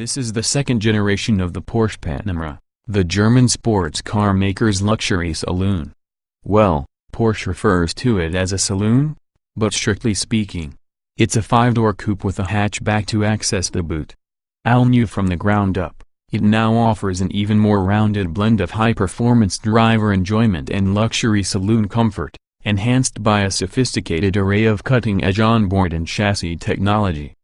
This is the second generation of the Porsche Panamera, the German sports car maker's luxury saloon. Well, Porsche refers to it as a saloon, but strictly speaking, it's a 5-door coupe with a hatchback to access the boot. All new from the ground up, it now offers an even more rounded blend of high-performance driver enjoyment and luxury saloon comfort, enhanced by a sophisticated array of cutting-edge onboard and chassis technology.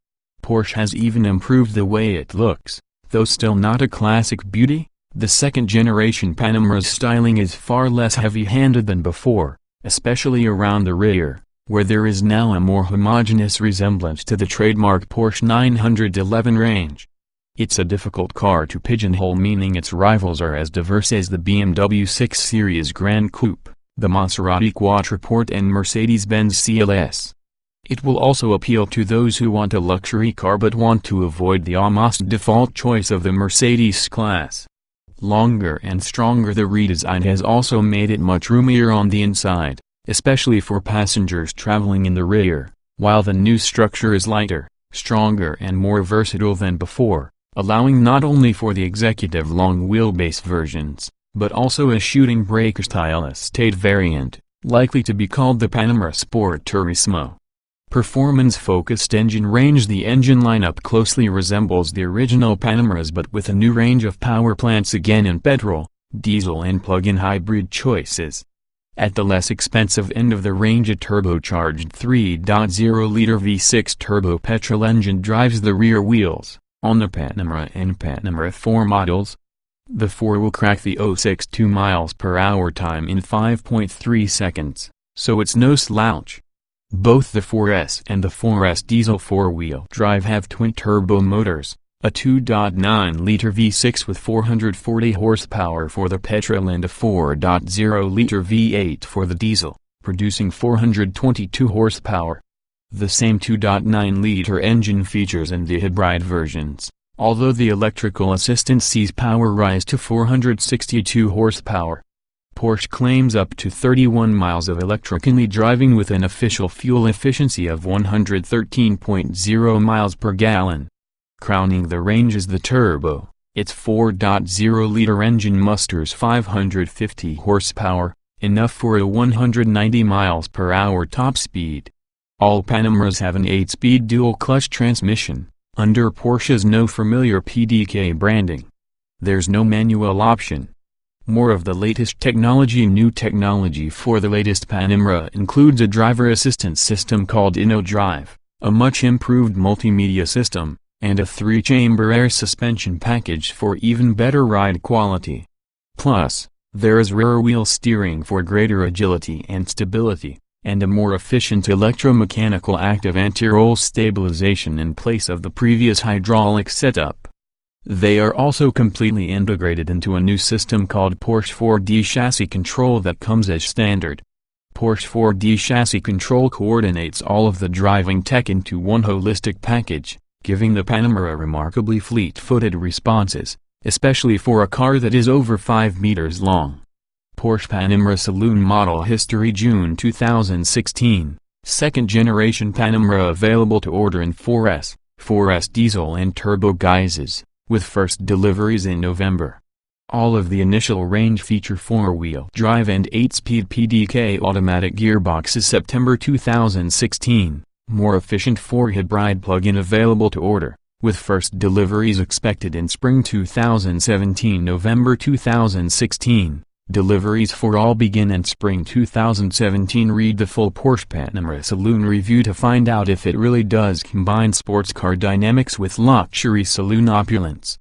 Porsche has even improved the way it looks. Though still not a classic beauty, the second-generation Panamera's styling is far less heavy-handed than before, especially around the rear, where there is now a more homogeneous resemblance to the trademark Porsche 911 range. It's a difficult car to pigeonhole, meaning its rivals are as diverse as the BMW 6 Series Grand Coupe, the Maserati Quattroporte and Mercedes-Benz CLS. It will also appeal to those who want a luxury car but want to avoid the almost default choice of the Mercedes class. Longer and stronger, the redesign has also made it much roomier on the inside, especially for passengers traveling in the rear, while the new structure is lighter, stronger and more versatile than before, allowing not only for the executive long wheelbase versions, but also a shooting brake style estate variant, likely to be called the Panamera Sport Turismo. Performance-focused engine range. The engine lineup closely resembles the original Panameras but with a new range of power plants, again in petrol, diesel and plug-in hybrid choices. At the less expensive end of the range, a turbocharged 3.0-liter V6 turbo petrol engine drives the rear wheels, on the Panamera and Panamera 4 models. The 4 will crack the 0.62 mph time in 5.3 seconds, so it's no slouch. Both the 4S and the 4S diesel 4-wheel drive have twin-turbo motors, a 2.9-liter V6 with 440 horsepower for the petrol and a 4.0-liter V8 for the diesel, producing 422 horsepower. The same 2.9-liter engine features in the hybrid versions, although the electrical assistant sees power rise to 462 horsepower. Porsche claims up to 31 miles of electrically driving with an official fuel efficiency of 113.0 miles per gallon. Crowning the range is the turbo. Its 4.0-liter engine musters 550 horsepower, enough for a 190 miles per hour top speed. All Panameras have an 8-speed dual-clutch transmission, under Porsche's no familiar PDK branding. There's no manual option. More of the latest technology. New technology for the latest Panamera includes a driver assistance system called InnoDrive, a much improved multimedia system, and a 3-chamber air suspension package for even better ride quality. Plus, there is rear-wheel steering for greater agility and stability, and a more efficient electromechanical active anti-roll stabilization in place of the previous hydraulic setup. They are also completely integrated into a new system called Porsche 4D Chassis Control that comes as standard. Porsche 4D Chassis Control coordinates all of the driving tech into one holistic package, giving the Panamera remarkably fleet-footed responses, especially for a car that is over 5 meters long. Porsche Panamera Saloon Model History: June 2016, second-generation Panamera available to order in 4S, 4S diesel and turbo guises, with first deliveries in November. All of the initial range feature 4-wheel drive and 8-speed PDK automatic gearboxes. September 2016, more efficient 4-hybrid plug-in available to order, with first deliveries expected in spring 2017. November 2016, deliveries for all begin in spring 2017. Read the full Porsche Panamera Saloon review to find out if it really does combine sports car dynamics with luxury saloon opulence.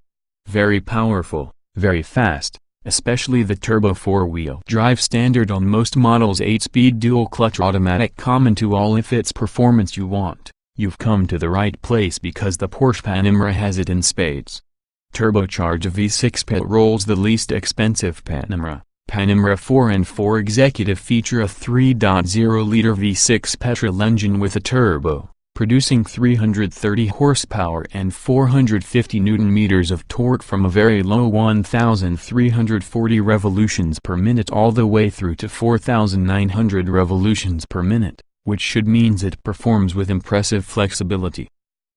Very powerful, very fast, especially the turbo 4-wheel drive standard on most models. 8-speed dual-clutch automatic common to all. If it's performance you want, you've come to the right place because the Porsche Panamera has it in spades. Turbocharged V6 petrol's the least expensive Panamera. Panamera 4 and 4 Executive feature a 3.0-liter V6 petrol engine with a turbo, producing 330 horsepower and 450 Nm of torque from a very low 1,340 revolutions per minute all the way through to 4,900 revolutions per minute, which should means it performs with impressive flexibility.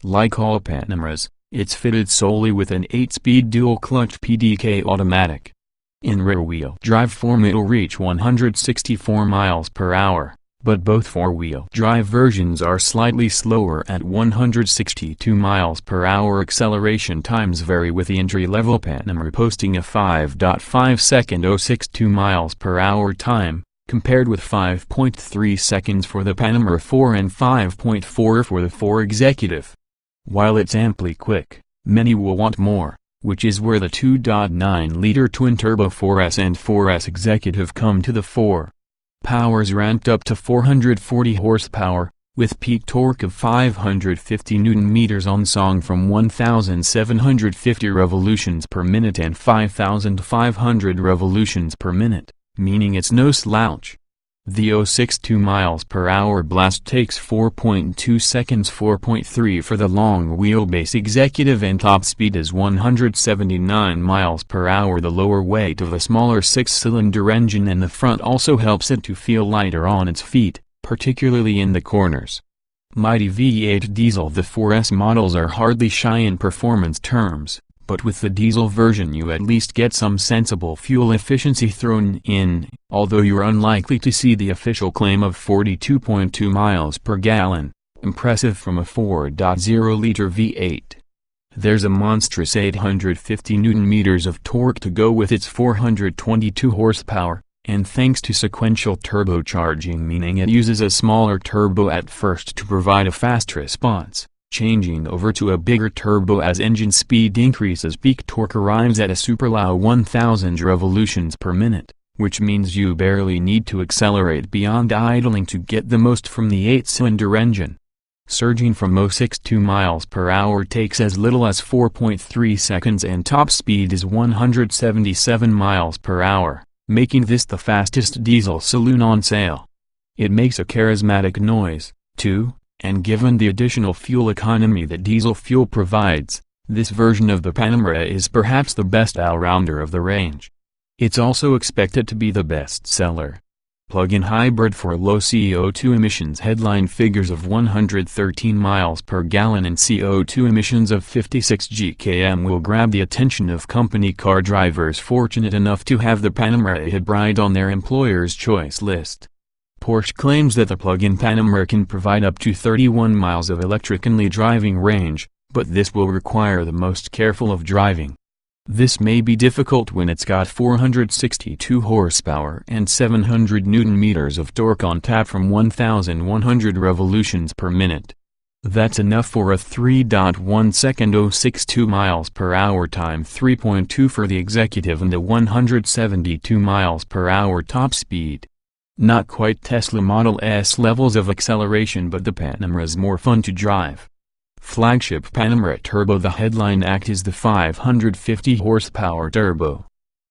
Like all Panameras, It's fitted solely with an 8-speed dual-clutch PDK automatic. In rear-wheel drive form it'll reach 164 miles per hour, but both four-wheel drive versions are slightly slower at 162 miles per hour. Acceleration times vary, with the entry-level Panamera posting a 5.5-second 062 miles per hour time, compared with 5.3 seconds for the Panamera 4 and 5.4 for the 4 Executive. While it's amply quick, many will want more, which is where the 2.9-liter twin-turbo 4S and 4S Executive come to the fore. Power's ramped up to 440 horsepower, with peak torque of 550 Nm on song from 1,750 revolutions per minute and 5,500 revolutions per minute, meaning it's no slouch. The 062 miles per hour blast takes 4.2 seconds, 4.3 for the long wheelbase Executive, and top speed is 179 miles per hour. The lower weight of a smaller 6-cylinder engine in the front also helps it to feel lighter on its feet, particularly in the corners. Mighty V8 diesel. The 4S models are hardly shy in performance terms, but with the diesel version you at least get some sensible fuel efficiency thrown in, although you're unlikely to see the official claim of 42.2 miles per gallon, impressive from a 4.0-liter V8. There's a monstrous 850 Nm of torque to go with its 422 horsepower, and thanks to sequential turbocharging, meaning it uses a smaller turbo at first to provide a fast response, changing over to a bigger turbo as engine speed increases. Peak torque arrives at a super low 1000 revolutions per minute, which means you barely need to accelerate beyond idling to get the most from the 8-cylinder engine. Surging from 062 miles per hour takes as little as 4.3 seconds, and top speed is 177 miles per hour, making this the fastest diesel saloon on sale. It makes a charismatic noise, too, and given the additional fuel economy that diesel fuel provides, this version of the Panamera is perhaps the best all-rounder of the range. It's also expected to be the best seller. Plug-in hybrid for low CO2 emissions. Headline figures of 113 miles per gallon and CO2 emissions of 56 gkm will grab the attention of company car drivers fortunate enough to have the Panamera S-Hybrid on their employer's choice list. Porsche claims that the plug-in Panamera can provide up to 31 miles of electric-only driving range, but this will require the most careful of driving. This may be difficult when it's got 462 horsepower and 700 Nm of torque on tap from 1,100 revolutions per minute. That's enough for a 3.1-second 062 miles per hour time, 3.2 for the Executive, and a 172 miles per hour top speed. Not quite Tesla Model S levels of acceleration, but the Panamera's more fun to drive. Flagship Panamera Turbo. The headline act is the 550 horsepower turbo.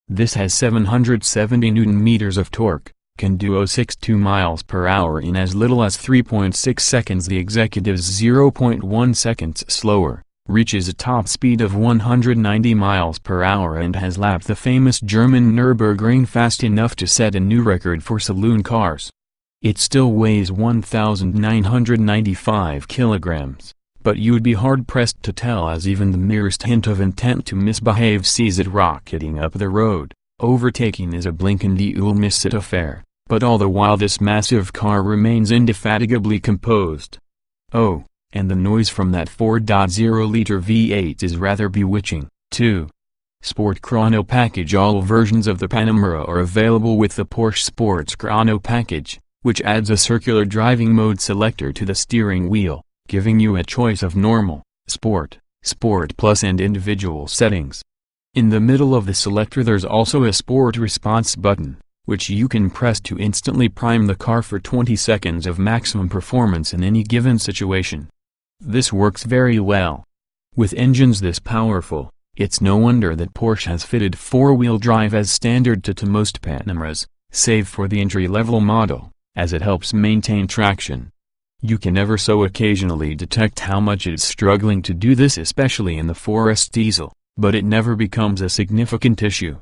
This has 770 Nm of torque, can do 062 miles per hour in as little as 3.6 seconds. The Executive's 0.1 seconds slower, reaches a top speed of 190 miles per hour and has lapped the famous German Nürburgring fast enough to set a new record for saloon cars. It still weighs 1,995 kilograms, but you'd be hard-pressed to tell, as even the merest hint of intent to misbehave sees it rocketing up the road. Overtaking is a blink and you'll miss it affair, but all the while this massive car remains indefatigably composed. Oh, and the noise from that 4.0-liter V8 is rather bewitching, too. Sport Chrono Package. All versions of the Panamera are available with the Porsche Sports Chrono Package, which adds a circular driving mode selector to the steering wheel, giving you a choice of normal, sport, sport plus and individual settings. In the middle of the selector there's also a sport response button, which you can press to instantly prime the car for 20 seconds of maximum performance in any given situation. This works very well. With engines this powerful, it's no wonder that Porsche has fitted four-wheel drive as standard to most Panameras, save for the entry-level model, as it helps maintain traction. You can ever so occasionally detect how much it's struggling to do this, especially in the 4S diesel, but it never becomes a significant issue.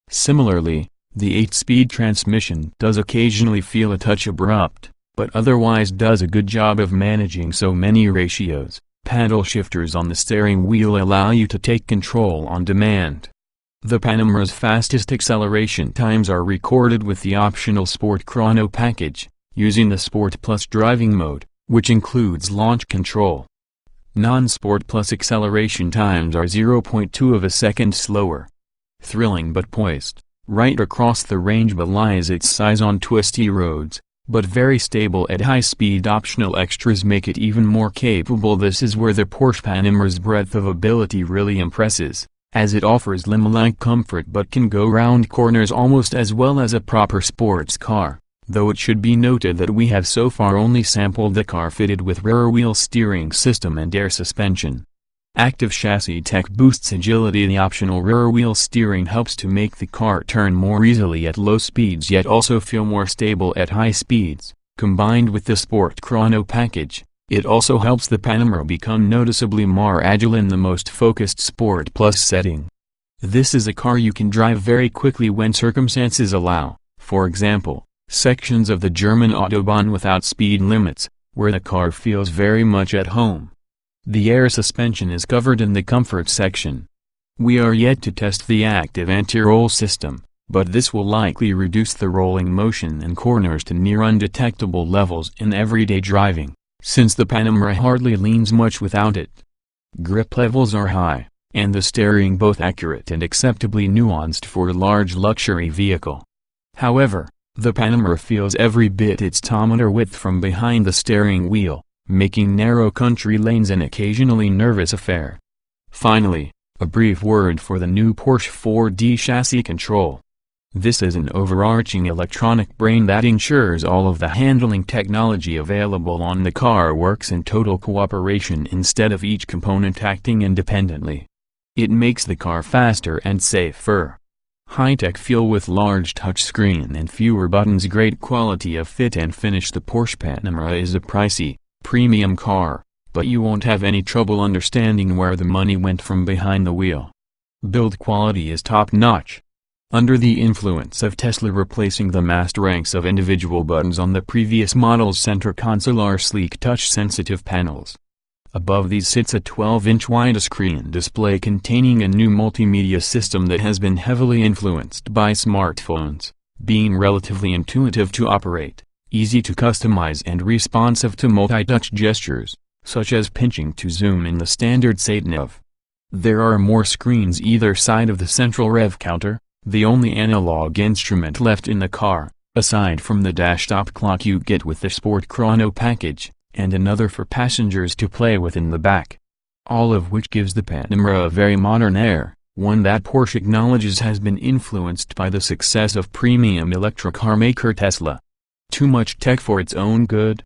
Similarly, the 8-speed transmission does occasionally feel a touch abrupt, but otherwise does a good job of managing so many ratios, Paddle shifters on the steering wheel allow you to take control on demand. The Panamera's fastest acceleration times are recorded with the optional Sport Chrono package, using the Sport Plus driving mode, which includes launch control. Non-Sport Plus acceleration times are 0.2 of a second slower. Thrilling but poised, right across the range belies its size on twisty roads, but very stable at high speed. Optional extras make it even more capable. This is where the Porsche Panamera's breadth of ability really impresses, as it offers limo-like comfort but can go round corners almost as well as a proper sports car, though it should be noted that we have so far only sampled the car fitted with rear-wheel steering system and air suspension. Active chassis tech boosts agility. The optional rear-wheel steering helps to make the car turn more easily at low speeds yet also feel more stable at high speeds. Combined with the Sport Chrono package, it also helps the Panamera become noticeably more agile in the most focused Sport Plus setting. This is a car you can drive very quickly when circumstances allow, for example, sections of the German Autobahn without speed limits, where the car feels very much at home. The air suspension is covered in the comfort section. We are yet to test the active anti-roll system, but this will likely reduce the rolling motion in corners to near undetectable levels in everyday driving, since the Panamera hardly leans much without it. Grip levels are high, and the steering both accurate and acceptably nuanced for a large luxury vehicle. However, the Panamera feels every bit its tachometer width from behind the steering wheel, making narrow country lanes an occasionally nervous affair. Finally, a brief word for the new Porsche 4D chassis control. This is an overarching electronic brain that ensures all of the handling technology available on the car works in total cooperation instead of each component acting independently. It makes the car faster and safer. High-tech feel with large touchscreen and fewer buttons. Great quality of fit and finish. The Porsche Panamera is a pricey, premium car, but you won't have any trouble understanding where the money went from behind the wheel. Build quality is top-notch. Under the influence of Tesla replacing the massed ranks of individual buttons on the previous model's center console are sleek touch-sensitive panels. Above these sits a 12-inch widescreen display containing a new multimedia system that has been heavily influenced by smartphones, being relatively intuitive to operate, easy to customize and responsive to multi-touch gestures, such as pinching to zoom in the standard sat-nav. There are more screens either side of the central rev counter, the only analog instrument left in the car, aside from the dash-stop clock you get with the Sport Chrono package, and another for passengers to play with in the back. All of which gives the Panamera a very modern air, one that Porsche acknowledges has been influenced by the success of premium electric car maker Tesla. Too much tech for its own good?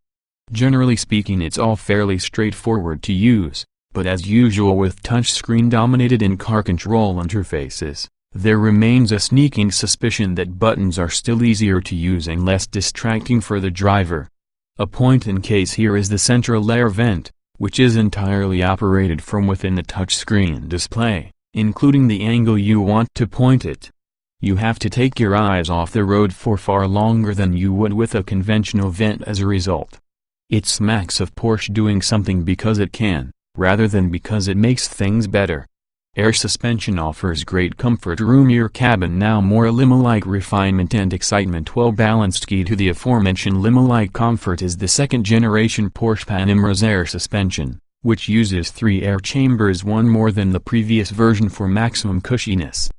Generally speaking, it's all fairly straightforward to use, but as usual with touchscreen-dominated in-car control interfaces, there remains a sneaking suspicion that buttons are still easier to use and less distracting for the driver. A point in case here is the central air vent, which is entirely operated from within the touchscreen display, including the angle you want to point it. You have to take your eyes off the road for far longer than you would with a conventional vent as a result. It smacks of Porsche doing something because it can, rather than because it makes things better. Air suspension offers great comfort. Roomier cabin, now more limo-like refinement and excitement. Well-balanced. Key to the aforementioned limo-like comfort is the second-generation Porsche Panamera's air suspension, which uses 3 air chambers, one more than the previous version for maximum cushiness.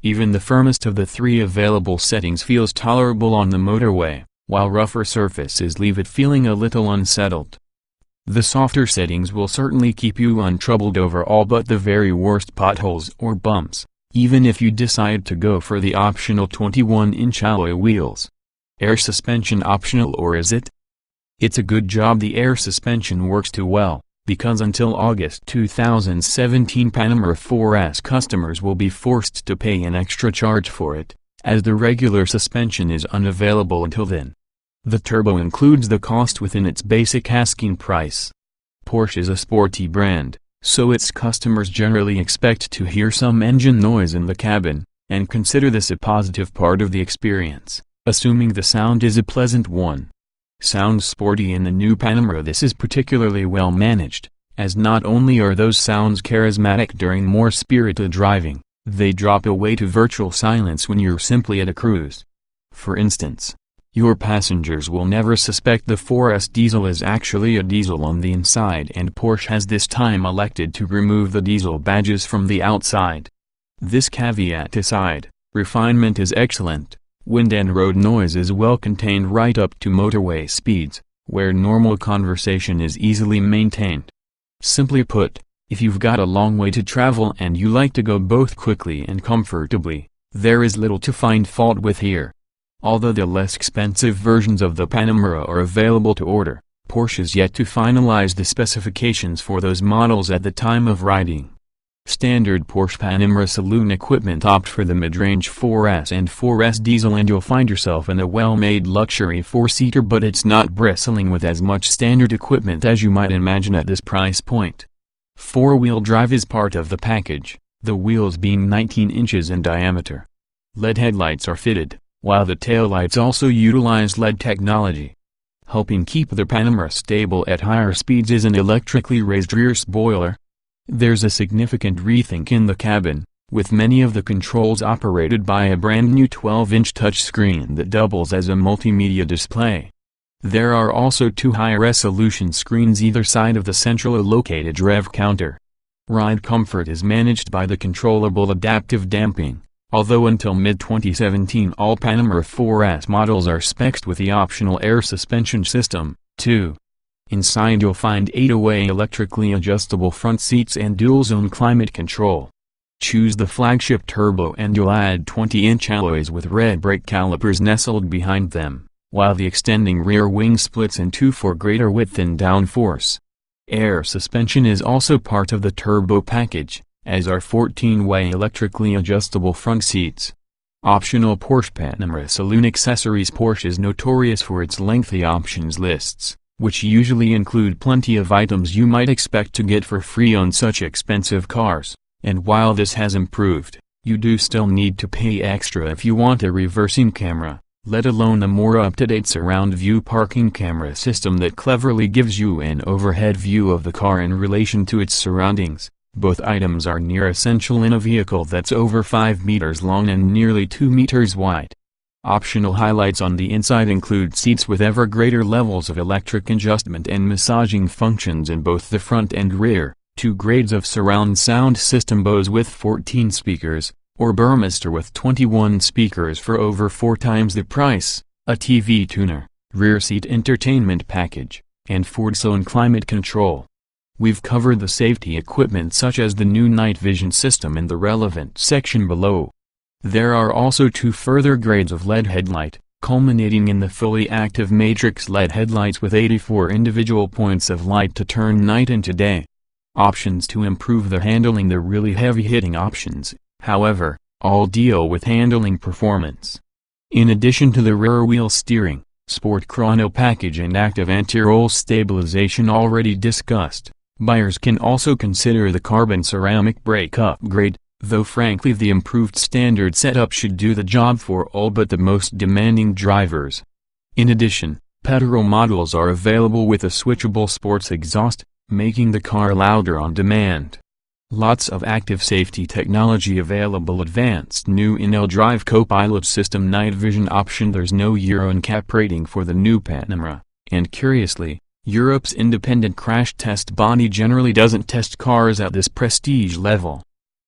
Even the firmest of the 3 available settings feels tolerable on the motorway, while rougher surfaces leave it feeling a little unsettled. The softer settings will certainly keep you untroubled over all but the very worst potholes or bumps, even if you decide to go for the optional 21-inch alloy wheels. Air suspension optional, or is it? It's a good job the air suspension works too well, because until August 2017 Panamera 4S customers will be forced to pay an extra charge for it, as the regular suspension is unavailable until then. The turbo includes the cost within its basic asking price. Porsche is a sporty brand, so its customers generally expect to hear some engine noise in the cabin, and consider this a positive part of the experience, assuming the sound is a pleasant one. Sounds sporty in the new Panamera. This is particularly well managed, as not only are those sounds charismatic during more spirited driving, they drop away to virtual silence when you're simply at a cruise. For instance, your passengers will never suspect the 4S diesel is actually a diesel on the inside, and Porsche has this time elected to remove the diesel badges from the outside. This caveat aside, refinement is excellent. Wind and road noise is well contained right up to motorway speeds, where normal conversation is easily maintained. Simply put, if you've got a long way to travel and you like to go both quickly and comfortably, there is little to find fault with here. Although the less expensive versions of the Panamera are available to order, Porsche is yet to finalize the specifications for those models at the time of writing. Standard Porsche Panamera saloon equipment opt for the mid-range 4S and 4S diesel, and you'll find yourself in a well-made luxury 4-seater, but it's not bristling with as much standard equipment as you might imagine at this price point. Four-wheel drive is part of the package, the wheels being 19 inches in diameter. LED headlights are fitted, while the taillights also utilize LED technology. Helping keep the Panamera stable at higher speeds is an electrically raised rear spoiler. There's a significant rethink in the cabin, with many of the controls operated by a brand new 12-inch touchscreen that doubles as a multimedia display. There are also two high-resolution screens either side of the centrally located rev counter. Ride comfort is managed by the controllable adaptive damping, although until mid-2017 all Panamera 4S models are spec'd with the optional air suspension system, too. Inside you'll find 8-way electrically adjustable front seats and dual-zone climate control. Choose the flagship turbo and you'll add 20-inch alloys with red brake calipers nestled behind them, while the extending rear wing splits in two for greater width and downforce. Air suspension is also part of the turbo package, as are 14-way electrically adjustable front seats. Optional Porsche Panamera saloon accessories. Porsche is notorious for its lengthy options lists, which usually include plenty of items you might expect to get for free on such expensive cars, and while this has improved, you do still need to pay extra if you want a reversing camera, let alone a more up-to-date surround view parking camera system that cleverly gives you an overhead view of the car in relation to its surroundings. Both items are near essential in a vehicle that's over 5 meters long and nearly 2 meters wide. Optional highlights on the inside include seats with ever greater levels of electric adjustment and massaging functions in both the front and rear, 2 grades of surround sound system, Bose with 14 speakers, or Burmester with 21 speakers for over 4 times the price, a TV tuner, rear seat entertainment package, and Ford-zone climate control. We've covered the safety equipment such as the new night vision system in the relevant section below. There are also 2 further grades of LED headlight, culminating in the fully active matrix LED headlights with 84 individual points of light to turn night into day. Options to improve the handling. The really heavy-hitting options, however, all deal with handling performance. In addition to the rear-wheel steering, Sport Chrono package and active anti-roll stabilization already discussed, buyers can also consider the carbon ceramic brake upgrade, though frankly the improved standard setup should do the job for all but the most demanding drivers. In addition, petrol models are available with a switchable sports exhaust, making the car louder on demand. Lots of active safety technology available. Advanced new in-aisle drive co-pilot system, night vision option. There's no Euro NCAP rating for the new Panamera, and curiously, Europe's independent crash test body generally doesn't test cars at this prestige level.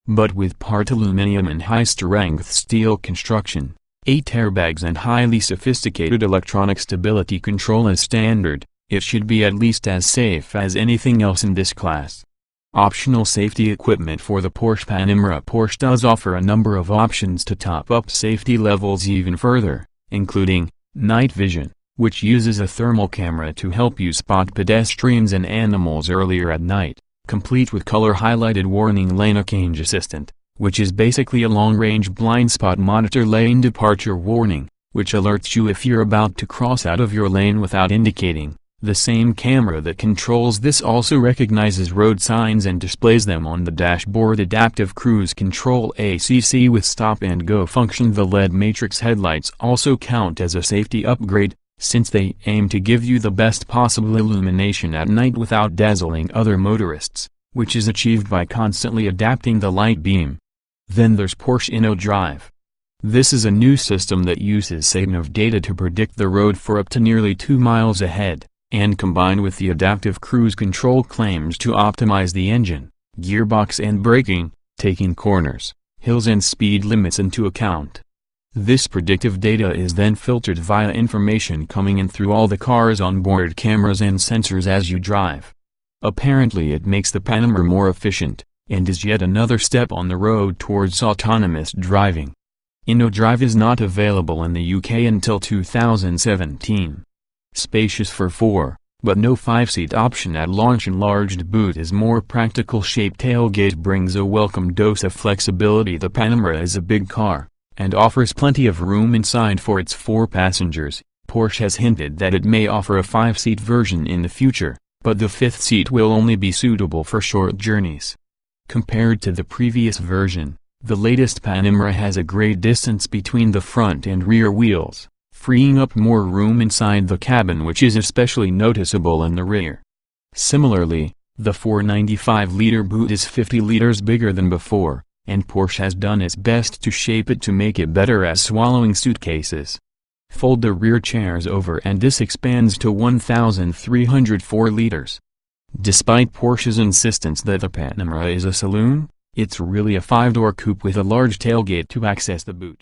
But with part aluminum and high-strength steel construction, 8 airbags and highly sophisticated electronic stability control as standard, it should be at least as safe as anything else in this class. Optional safety equipment for the Porsche Panamera. Porsche does offer a number of options to top up safety levels even further, including night vision, which uses a thermal camera to help you spot pedestrians and animals earlier at night, complete with color-highlighted warning lane change assistant, which is basically a long-range blind spot monitor, lane departure warning, which alerts you if you're about to cross out of your lane without indicating. The same camera that controls this also recognizes road signs and displays them on the dashboard. Adaptive Cruise Control ACC with stop and go function. The LED matrix headlights also count as a safety upgrade, since they aim to give you the best possible illumination at night without dazzling other motorists, which is achieved by constantly adapting the light beam. Then there's Porsche InnoDrive. This is a new system that uses sedan data to predict the road for up to nearly 2 miles ahead, and combined with the adaptive cruise control claims to optimize the engine, gearbox and braking, taking corners, hills and speed limits into account. This predictive data is then filtered via information coming in through all the car's onboard cameras and sensors as you drive. Apparently it makes the Panamera more efficient, and is yet another step on the road towards autonomous driving. InnoDrive is not available in the UK until 2017. Spacious for 4, but no 5-seat option at launch. Enlarged boot is more practical. Shaped tailgate brings a welcome dose of flexibility. The Panamera is a big car, and offers plenty of room inside for its 4 passengers. Porsche has hinted that it may offer a 5-seat version in the future, but the 5th seat will only be suitable for short journeys. Compared to the previous version, the latest Panamera has a great distance between the front and rear wheels, freeing up more room inside the cabin, which is especially noticeable in the rear. Similarly, the 495-liter boot is 50 liters bigger than before, and Porsche has done its best to shape it to make it better at swallowing suitcases. Fold the rear chairs over and this expands to 1,304 liters. Despite Porsche's insistence that the Panamera is a saloon, it's really a 5-door coupe with a large tailgate to access the boot.